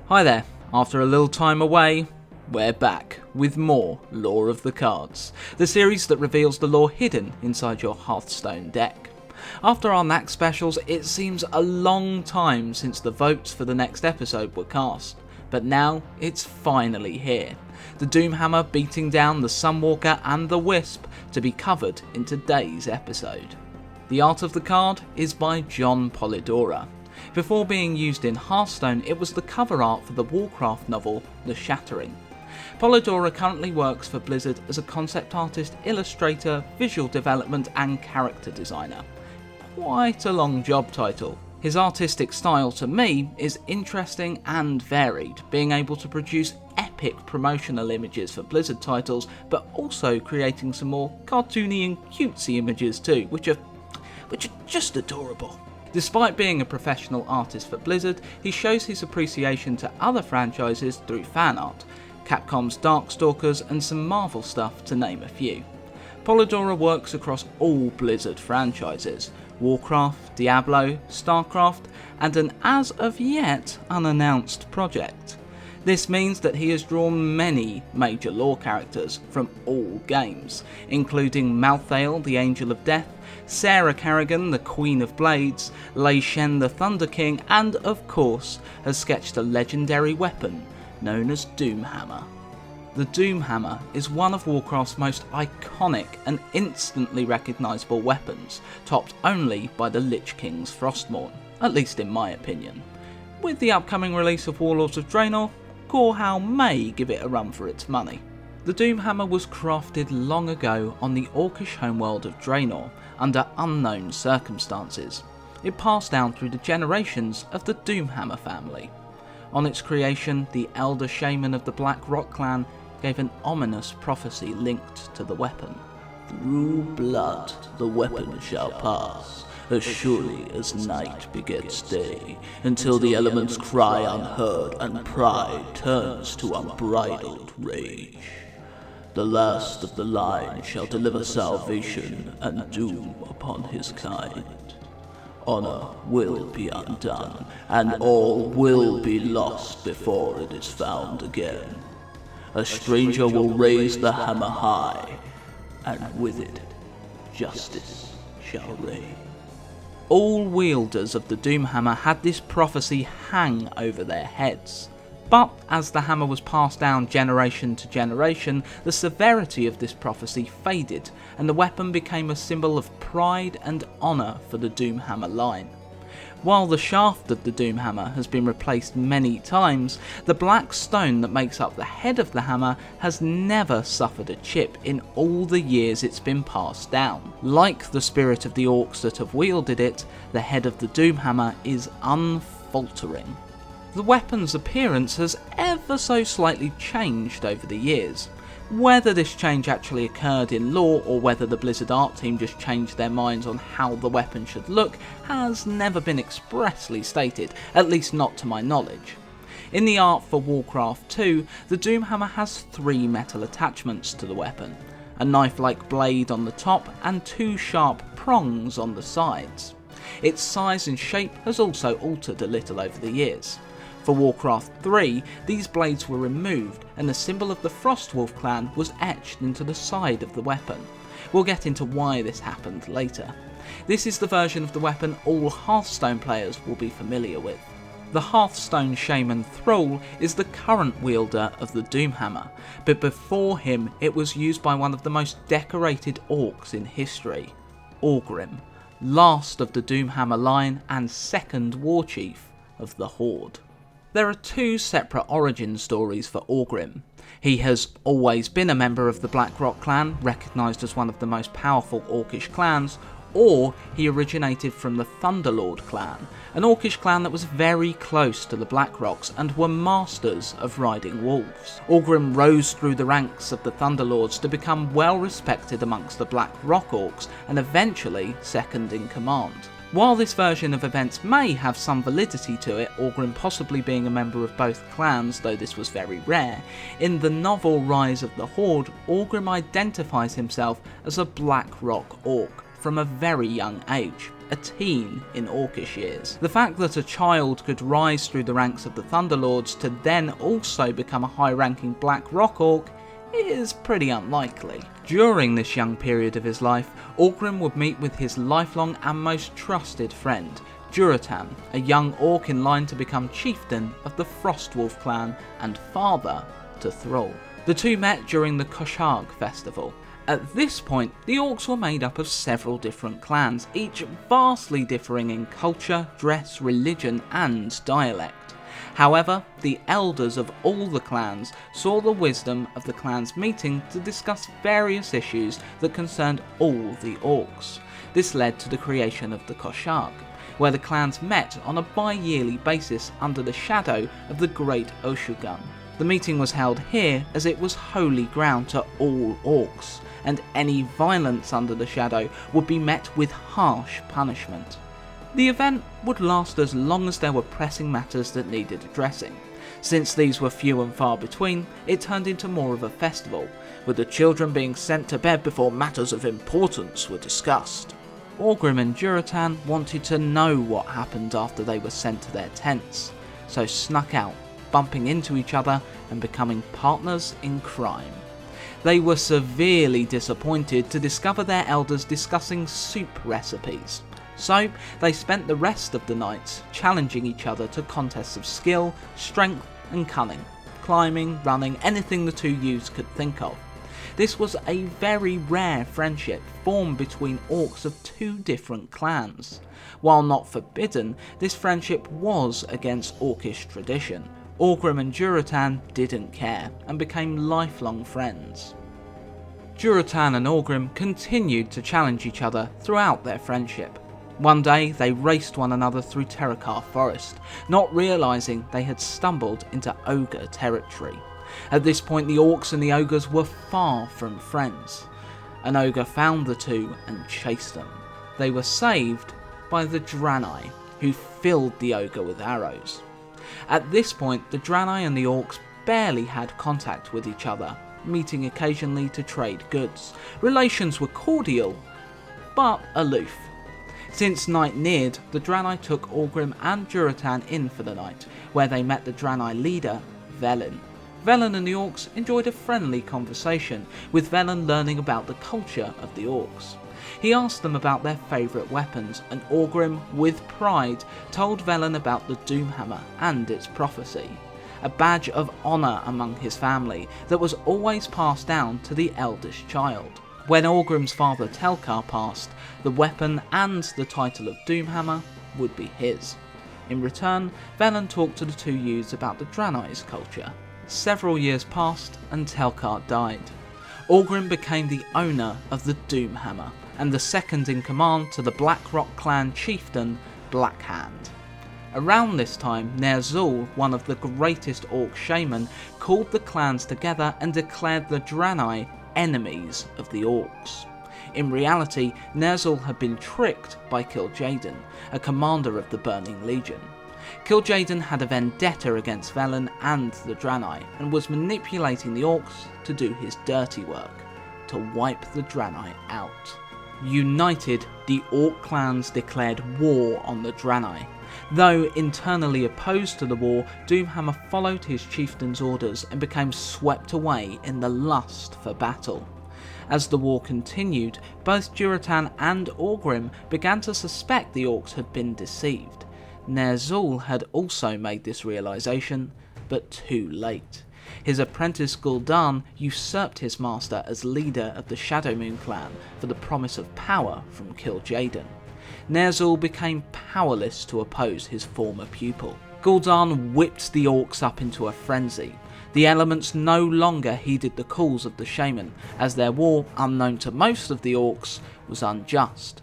Hi there, after a little time away, we're back with more Lore of the Cards, the series that reveals the lore hidden inside your Hearthstone deck. After our Knack specials, it seems a long time since the votes for the next episode were cast, but now it's finally here. The Doomhammer beating down the Sunwalker and the Wisp to be covered in today's episode. The art of the card is by John Polidora. Before being used in Hearthstone, it was the cover art for the Warcraft novel The Shattering. Polidora currently works for Blizzard as a concept artist, illustrator, visual development and character designer. Quite a long job title. His artistic style to me is interesting and varied, being able to produce epic promotional images for Blizzard titles, but also creating some more cartoony and cutesy images too, which are just adorable. Despite being a professional artist for Blizzard, he shows his appreciation to other franchises through fan art, Capcom's Darkstalkers and some Marvel stuff to name a few. Polidora works across all Blizzard franchises, Warcraft, Diablo, Starcraft, and an as of yet unannounced project. This means that he has drawn many major lore characters from all games, including Malthael, the Angel of Death, Sarah Kerrigan, the Queen of Blades, Lei Shen, the Thunder King, and of course has sketched a legendary weapon known as Doomhammer. The Doomhammer is one of Warcraft's most iconic and instantly recognisable weapons, topped only by the Lich King's Frostmourne, at least in my opinion. With the upcoming release of Warlords of Draenor, Gorehowl may give it a run for its money. The Doomhammer was crafted long ago on the Orcish homeworld of Draenor, under unknown circumstances. It passed down through the generations of the Doomhammer family. On its creation, the elder shaman of the Black Rock clan gave an ominous prophecy linked to the weapon. "Through blood the weapon shall pass, as surely as night begets day, until the elements cry unheard and pride turns to unbridled rage. The last of the line shall deliver salvation and doom upon his kind. Honor will be undone, and all will be lost before it is found again. A stranger will raise the hammer high, and with it, justice shall reign." All wielders of the Doomhammer had this prophecy hang over their heads. But as the hammer was passed down generation to generation, the severity of this prophecy faded, and the weapon became a symbol of pride and honour for the Doomhammer line. While the shaft of the Doomhammer has been replaced many times, the black stone that makes up the head of the hammer has never suffered a chip in all the years it's been passed down. Like the spirit of the orcs that have wielded it, the head of the Doomhammer is unfaltering. The weapon's appearance has ever so slightly changed over the years. Whether this change actually occurred in lore or whether the Blizzard art team just changed their minds on how the weapon should look has never been expressly stated, at least not to my knowledge. In the art for Warcraft 2, the Doomhammer has 3 metal attachments to the weapon, a knife-like blade on the top and 2 sharp prongs on the sides. Its size and shape has also altered a little over the years. For Warcraft 3, these blades were removed and the symbol of the Frostwolf clan was etched into the side of the weapon. We'll get into why this happened later. This is the version of the weapon all Hearthstone players will be familiar with. The Hearthstone shaman Thrall is the current wielder of the Doomhammer, but before him it was used by one of the most decorated orcs in history, Orgrim, last of the Doomhammer line and second warchief of the Horde. There are 2 separate origin stories for Orgrim. He has always been a member of the Black Rock clan, recognised as one of the most powerful orcish clans, or he originated from the Thunderlord clan, an orcish clan that was very close to the Black Rocks and were masters of riding wolves. Orgrim rose through the ranks of the Thunderlords to become well respected amongst the Black Rock orcs and eventually second in command. While this version of events may have some validity to it, Orgrim possibly being a member of both clans, though this was very rare, in the novel Rise of the Horde, Orgrim identifies himself as a Black Rock orc, from a very young age, a teen in Orcish years. The fact that a child could rise through the ranks of the Thunderlords to then also become a high-ranking Black Rock Orc is pretty unlikely. During this young period of his life, Orgrim would meet with his lifelong and most trusted friend, Durotan, a young orc in line to become chieftain of the Frostwolf clan and father to Thrall. The two met during the Koshag festival. At this point, the orcs were made up of several different clans, each vastly differing in culture, dress, religion and dialect. However, the elders of all the clans saw the wisdom of the clans meeting to discuss various issues that concerned all the orcs. This led to the creation of the Koshag, where the clans met on a bi-yearly basis under the shadow of the Great Oshugun. The meeting was held here as it was holy ground to all orcs, and any violence under the shadow would be met with harsh punishment. The event would last as long as there were pressing matters that needed addressing. Since these were few and far between, it turned into more of a festival, with the children being sent to bed before matters of importance were discussed. Orgrim and Durotan wanted to know what happened after they were sent to their tents, so snuck out, bumping into each other and becoming partners in crime. They were severely disappointed to discover their elders discussing soup recipes, so they spent the rest of the nights challenging each other to contests of skill, strength and cunning, climbing, running, anything the two youths could think of. This was a very rare friendship formed between orcs of two different clans. While not forbidden, this friendship was against orcish tradition. Orgrim and Durotan didn't care and became lifelong friends. Durotan and Orgrim continued to challenge each other throughout their friendship. One day they raced one another through Terokkar Forest, not realising they had stumbled into ogre territory. At this point the orcs and the ogres were far from friends. An ogre found the two and chased them. They were saved by the Draenei, who filled the ogre with arrows. At this point the Draenei and the orcs barely had contact with each other, meeting occasionally to trade goods. Relations were cordial, but aloof. Since night neared, the Draenei took Orgrim and Durotan in for the night, where they met the Draenei leader, Velen. Velen and the orcs enjoyed a friendly conversation, with Velen learning about the culture of the orcs. He asked them about their favourite weapons, and Orgrim, with pride, told Velen about the Doomhammer and its prophecy, a badge of honour among his family that was always passed down to the eldest child. When Orgrim's father Telkar passed, the weapon and the title of Doomhammer would be his. In return, Velen talked to the two youths about the Draenei's culture. Several years passed and Telkar died. Orgrim became the owner of the Doomhammer and the second in command to the Blackrock clan chieftain Blackhand. Around this time, Ner'zhul, one of the greatest orc shaman, called the clans together and declared the Draenei enemies of the orcs. In reality, Ner'zhul had been tricked by Kil'jaeden, a commander of the Burning Legion. Kil'jaeden had a vendetta against Velen and the Draenei, and was manipulating the orcs to do his dirty work, to wipe the Draenei out. United, the orc clans declared war on the Draenei. Though internally opposed to the war, Doomhammer followed his chieftain's orders and became swept away in the lust for battle. As the war continued, both Durotan and Orgrim began to suspect the orcs had been deceived. Ner'zhul had also made this realisation, but too late. His apprentice Gul'dan usurped his master as leader of the Shadowmoon clan for the promise of power from Kil'jaeden. Ner'zhul became powerless to oppose his former pupil. Gul'dan whipped the orcs up into a frenzy. The elements no longer heeded the calls of the shaman, as their war, unknown to most of the orcs, was unjust.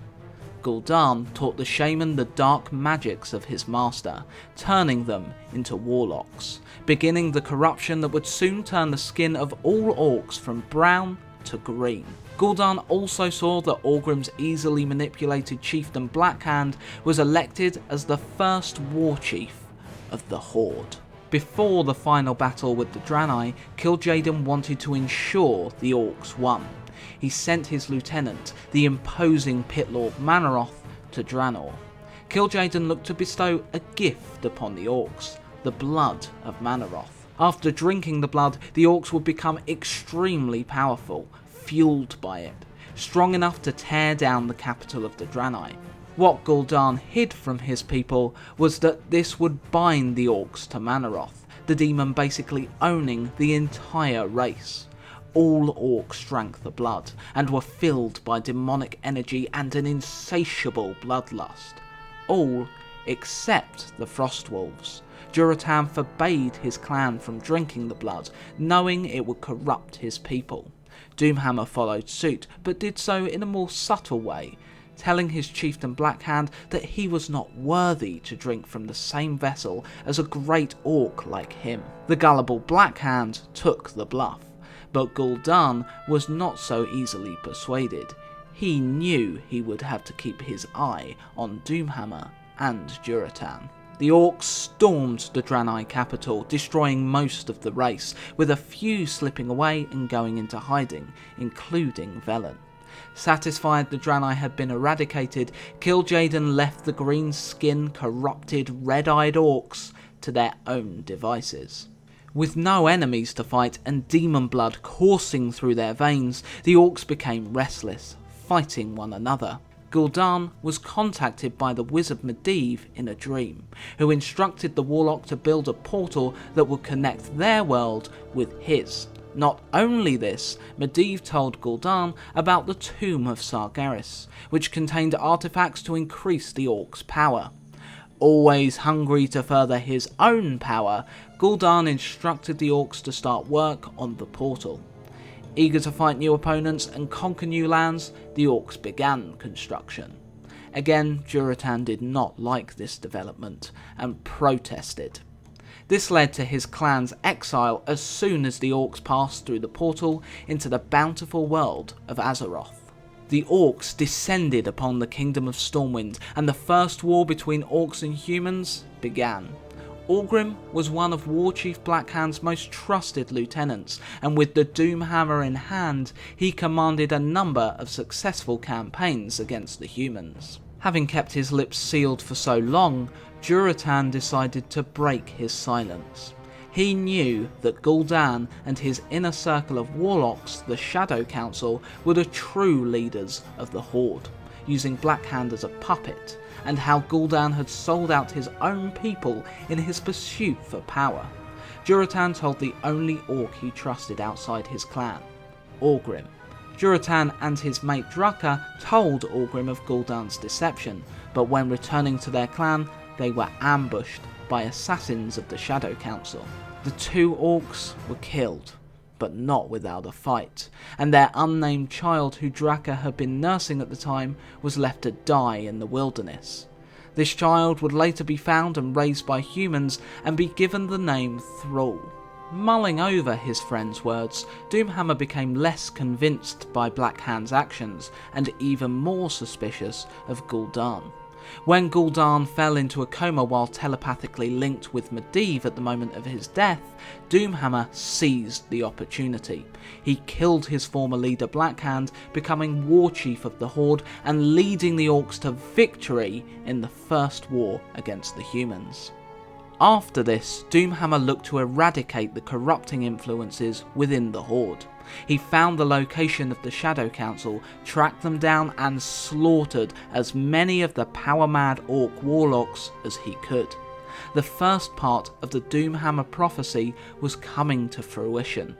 Gul'dan taught the shaman the dark magics of his master, turning them into warlocks, beginning the corruption that would soon turn the skin of all orcs from brown to green. Gul'dan also saw that Orgrim's easily manipulated chieftain Blackhand was elected as the first war chief of the Horde. Before the final battle with the Draenei, Kil'jaeden wanted to ensure the orcs won. he sent his lieutenant, the imposing Pit Lord Mannoroth, to Draenor. Kil'jaeden looked to bestow a gift upon the orcs, the blood of Mannoroth. After drinking the blood, the orcs would become extremely powerful, fueled by it, strong enough to tear down the capital of the Draenei. What Gul'dan hid from his people was that this would bind the orcs to Mannoroth, the demon basically owning the entire race. All orcs drank the blood, and were filled by demonic energy and an insatiable bloodlust. All except the Frostwolves. Durotan forbade his clan from drinking the blood, knowing it would corrupt his people. Doomhammer followed suit, but did so in a more subtle way, telling his chieftain Blackhand that he was not worthy to drink from the same vessel as a great orc like him. The gullible Blackhand took the bluff, but Gul'dan was not so easily persuaded. He knew he would have to keep his eye on Doomhammer and Durotan. The orcs stormed the Draenei capital, destroying most of the race, with a few slipping away and going into hiding, including Velen. Satisfied the Draenei had been eradicated, Kil'jaeden left the green-skinned, corrupted, red-eyed orcs to their own devices. With no enemies to fight and demon blood coursing through their veins, the orcs became restless, fighting one another. Gul'dan was contacted by the wizard Medivh in a dream, who instructed the warlock to build a portal that would connect their world with his. Not only this, Medivh told Gul'dan about the Tomb of Sargeras, which contained artifacts to increase the orcs' power. Always hungry to further his own power, Gul'dan instructed the orcs to start work on the portal. Eager to fight new opponents and conquer new lands, the orcs began construction. Again, Durotan did not like this development and protested. This led to his clan's exile as soon as the orcs passed through the portal into the bountiful world of Azeroth. The orcs descended upon the Kingdom of Stormwind, and the first war between orcs and humans began. Orgrim was one of Warchief Blackhand's most trusted lieutenants, and with the Doomhammer in hand, he commanded a number of successful campaigns against the humans. Having kept his lips sealed for so long, Durotan decided to break his silence. He knew that Gul'dan and his inner circle of warlocks, the Shadow Council, were the true leaders of the Horde, using Blackhand as a puppet, and how Gul'dan had sold out his own people in his pursuit for power. Durotan told the only orc he trusted outside his clan, Orgrim. Durotan and his mate Drukka told Orgrim of Gul'dan's deception, but when returning to their clan, they were ambushed by assassins of the Shadow Council. The two orcs were killed, but not without a fight, and their unnamed child, who Drukka had been nursing at the time, was left to die in the wilderness. This child would later be found and raised by humans and be given the name Thrall. Mulling over his friend's words, Doomhammer became less convinced by Blackhand's actions and even more suspicious of Gul'dan. When Gul'dan fell into a coma while telepathically linked with Medivh at the moment of his death, Doomhammer seized the opportunity. He killed his former leader Blackhand, becoming Warchief of the Horde and leading the orcs to victory in the first war against the humans. After this, Doomhammer looked to eradicate the corrupting influences within the Horde. He found the location of the Shadow Council, tracked them down and slaughtered as many of the power-mad orc warlocks as he could. The first part of the Doomhammer prophecy was coming to fruition.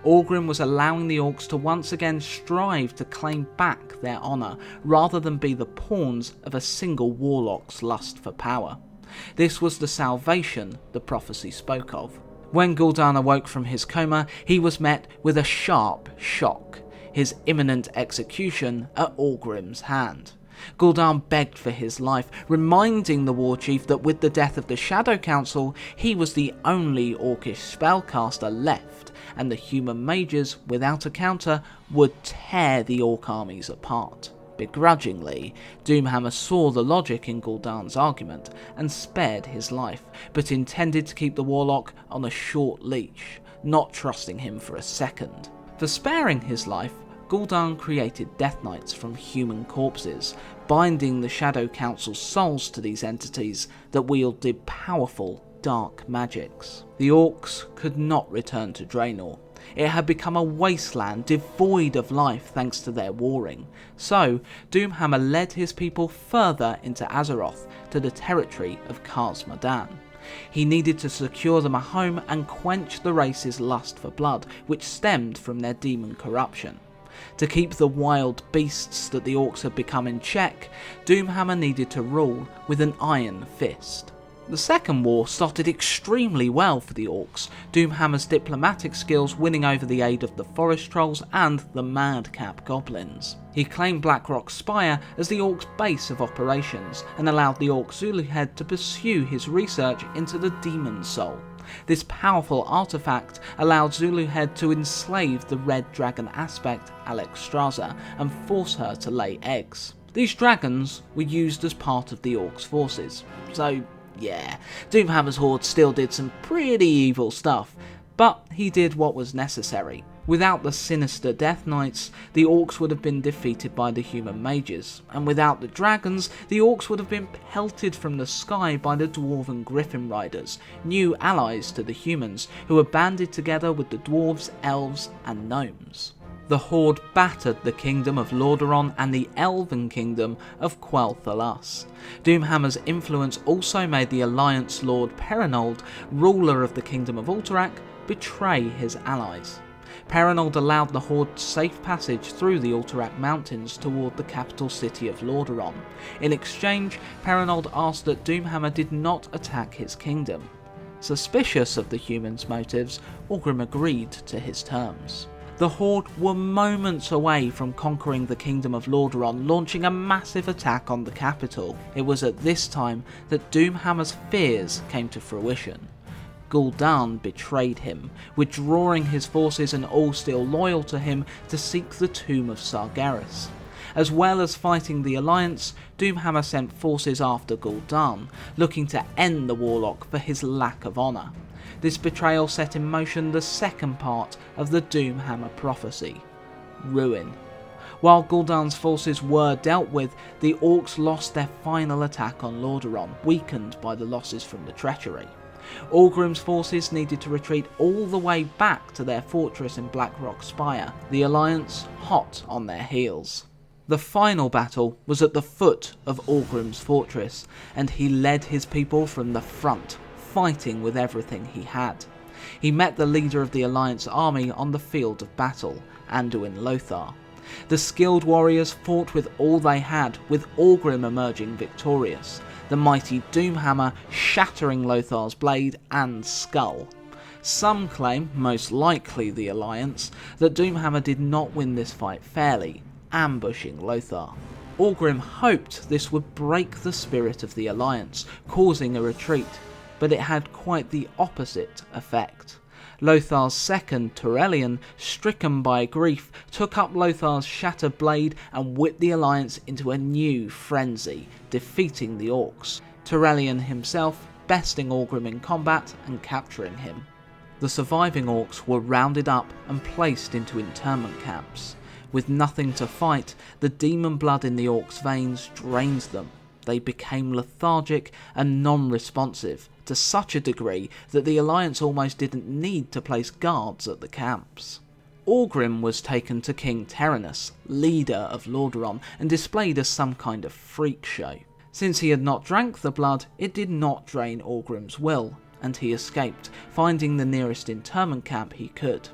Orgrim was allowing the orcs to once again strive to claim back their honour, rather than be the pawns of a single warlock's lust for power. This was the salvation the prophecy spoke of. When Gul'dan awoke from his coma, he was met with a sharp shock, his imminent execution at Orgrim's hand. Gul'dan begged for his life, reminding the Warchief that with the death of the Shadow Council, he was the only orcish spellcaster left, and the human mages, without a counter, would tear the orc armies apart. Begrudgingly, Doomhammer saw the logic in Gul'dan's argument and spared his life, but intended to keep the warlock on a short leash, not trusting him for a second. For sparing his life, Gul'dan created Death Knights from human corpses, binding the Shadow Council's souls to these entities that wielded powerful, dark magics. The Orcs could not return to Draenor. It had become a wasteland devoid of life thanks to their warring. So, Doomhammer led his people further into Azeroth, to the territory of Khaz Modan. He needed to secure them a home and quench the race's lust for blood, which stemmed from their demon corruption. To keep the wild beasts that the Orcs had become in check, Doomhammer needed to rule with an iron fist. The Second War started extremely well for the Orcs, Doomhammer's diplomatic skills winning over the aid of the Forest Trolls and the Madcap Goblins. He claimed Blackrock Spire as the Orcs' base of operations and allowed the Orc Zuluhead to pursue his research into the Demon Soul. This powerful artifact allowed Zuluhead to enslave the Red Dragon aspect, Alexstrasza, and force her to lay eggs. These dragons were used as part of the Orcs' forces, so yeah, Doomhammer's horde still did some pretty evil stuff, but he did what was necessary. Without the sinister Death Knights, the Orcs would have been defeated by the human mages, and without the dragons, the Orcs would have been pelted from the sky by the Dwarven Griffin Riders, new allies to the humans, who were banded together with the dwarves, elves, and gnomes. The Horde battered the kingdom of Lordaeron and the elven kingdom of Quel'Thalas. Doomhammer's influence also made the Alliance Lord Perinold, ruler of the kingdom of Alterac, betray his allies. Perinold allowed the Horde safe passage through the Alterac Mountains toward the capital city of Lordaeron. In exchange, Perinold asked that Doomhammer did not attack his kingdom. Suspicious of the humans' motives, Orgrim agreed to his terms. The Horde were moments away from conquering the kingdom of Lordaeron, launching a massive attack on the capital. It was at this time that Doomhammer's fears came to fruition. Gul'dan betrayed him, withdrawing his forces and all still loyal to him to seek the tomb of Sargeras. As well as fighting the Alliance, Doomhammer sent forces after Gul'dan, looking to end the Warlock for his lack of honour. This betrayal set in motion the second part of the Doomhammer prophecy, ruin. While Gul'dan's forces were dealt with, the Orcs lost their final attack on Lordaeron, weakened by the losses from the treachery. Orgrim's forces needed to retreat all the way back to their fortress in Blackrock Spire, the Alliance hot on their heels. The final battle was at the foot of Orgrim's fortress, and he led his people from the front, fighting with everything he had. He met the leader of the Alliance army on the field of battle, Anduin Lothar. The skilled warriors fought with all they had, with Orgrim emerging victorious, the mighty Doomhammer shattering Lothar's blade and skull. Some claim, most likely the Alliance, that Doomhammer did not win this fight fairly, ambushing Lothar. Orgrim hoped this would break the spirit of the Alliance, causing a retreat, but it had quite the opposite effect. Lothar's second, Turellion, stricken by grief, took up Lothar's shattered blade and whipped the Alliance into a new frenzy, defeating the Orcs, Turellion himself besting Orgrim in combat and capturing him. The surviving Orcs were rounded up and placed into internment camps. With nothing to fight, the demon blood in the Orcs' veins drained them. They became lethargic and non-responsive, to such a degree that the Alliance almost didn't need to place guards at the camps. Orgrim was taken to King Terenas, leader of Lordaeron, and displayed as some kind of freak show. Since he had not drank the blood, it did not drain Orgrim's will, and he escaped, finding the nearest internment camp he could.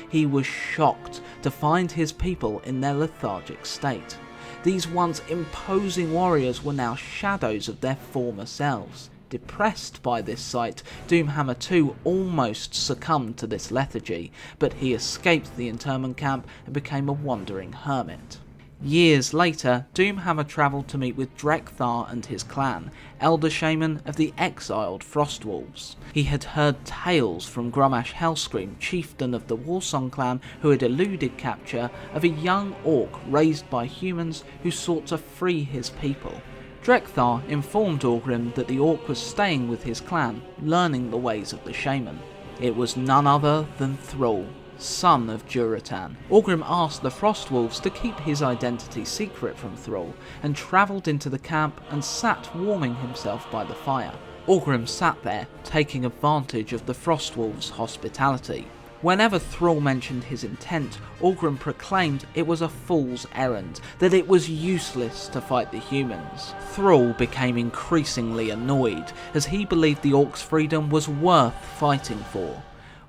He was shocked to find his people in their lethargic state. These once imposing warriors were now shadows of their former selves. Depressed by this sight, Doomhammer too almost succumbed to this lethargy, but he escaped the internment camp and became a wandering hermit. Years later, Doomhammer travelled to meet with Drek'Thar and his clan, elder shaman of the exiled Frostwolves. He had heard tales from Grommash Hellscream, chieftain of the Warsong clan who had eluded capture, of a young orc raised by humans who sought to free his people. Drek'Thar informed Orgrim that the orc was staying with his clan, learning the ways of the shaman. It was none other than Thrall, son of Durotan. Orgrim asked the Frostwolves to keep his identity secret from Thrall, and travelled into the camp and sat warming himself by the fire. Orgrim sat there, taking advantage of the Frostwolves' hospitality. Whenever Thrall mentioned his intent, Orgrim proclaimed it was a fool's errand, that it was useless to fight the humans. Thrall became increasingly annoyed, as he believed the Orcs' freedom was worth fighting for.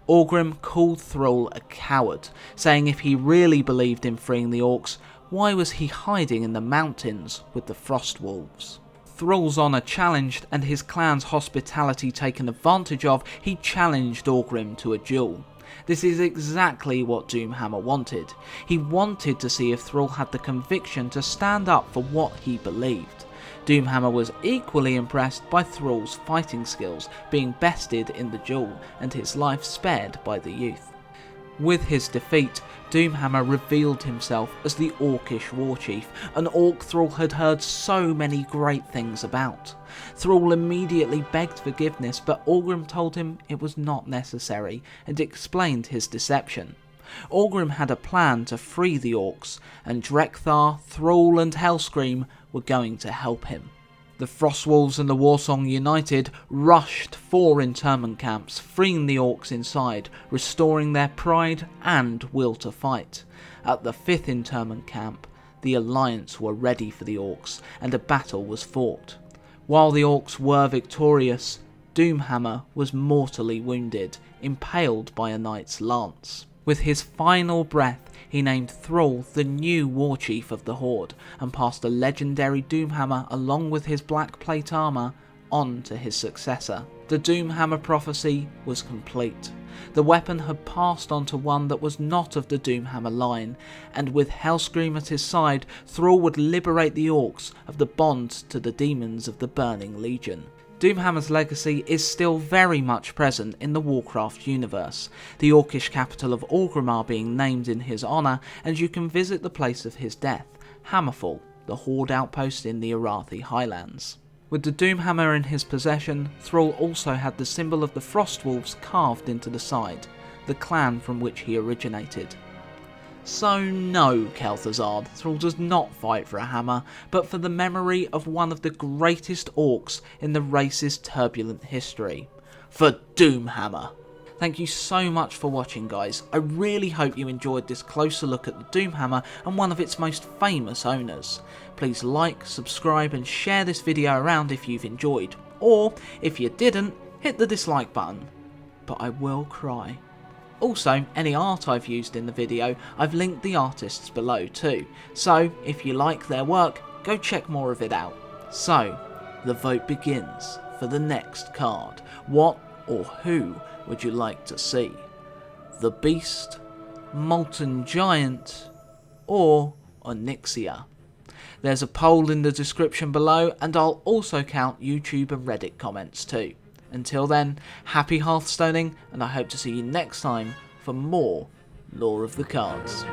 Orgrim called Thrall a coward, saying if he really believed in freeing the Orcs, why was he hiding in the mountains with the Frostwolves? Thrall's honour challenged and his clan's hospitality taken advantage of, he challenged Orgrim to a duel. This is exactly what Doomhammer wanted. He wanted to see if Thrall had the conviction to stand up for what he believed. Doomhammer was equally impressed by Thrall's fighting skills being bested in the duel and his life spared by the youth. With his defeat, Doomhammer revealed himself as the Orcish Warchief, an Orc Thrall had heard so many great things about. Thrall immediately begged forgiveness, but Orgrim told him it was not necessary and explained his deception. Orgrim had a plan to free the Orcs, and Drekthar, Thrall and Hellscream were going to help him. The Frostwolves and the Warsong united, rushed 4 internment camps, freeing the Orcs inside, restoring their pride and will to fight. At the 5th internment camp, the Alliance were ready for the Orcs, and a battle was fought. While the Orcs were victorious, Doomhammer was mortally wounded, impaled by a knight's lance. With his final breath, he named Thrall the new Warchief of the Horde, and passed the legendary Doomhammer along with his black plate armour on to his successor. The Doomhammer prophecy was complete. The weapon had passed on to one that was not of the Doomhammer line, and with Hellscream at his side, Thrall would liberate the Orcs of the bond to the demons of the Burning Legion. Doomhammer's legacy is still very much present in the Warcraft universe, the Orcish capital of Orgrimmar being named in his honour, and you can visit the place of his death, Hammerfall, the Horde outpost in the Arathi Highlands. With the Doomhammer in his possession, Thrall also had the symbol of the Frostwolves carved into the side, the clan from which he originated. So no, Kel'Thuzad, Thrall does not fight for a hammer, but for the memory of one of the greatest orcs in the race's turbulent history. For Doomhammer! Thank you so much for watching, guys. I really hope you enjoyed this closer look at the Doomhammer and one of its most famous owners. Please like, subscribe and share this video around if you've enjoyed, or if you didn't, hit the dislike button. But I will cry. Also, any art I've used in the video, I've linked the artists below too, so if you like their work, go check more of it out. So, the vote begins for the next card. What or who would you like to see? The Beast, Molten Giant, or Onyxia? There's a poll in the description below, and I'll also count YouTube and Reddit comments too. Until then, happy Hearthstoning, and I hope to see you next time for more Lore of the Cards.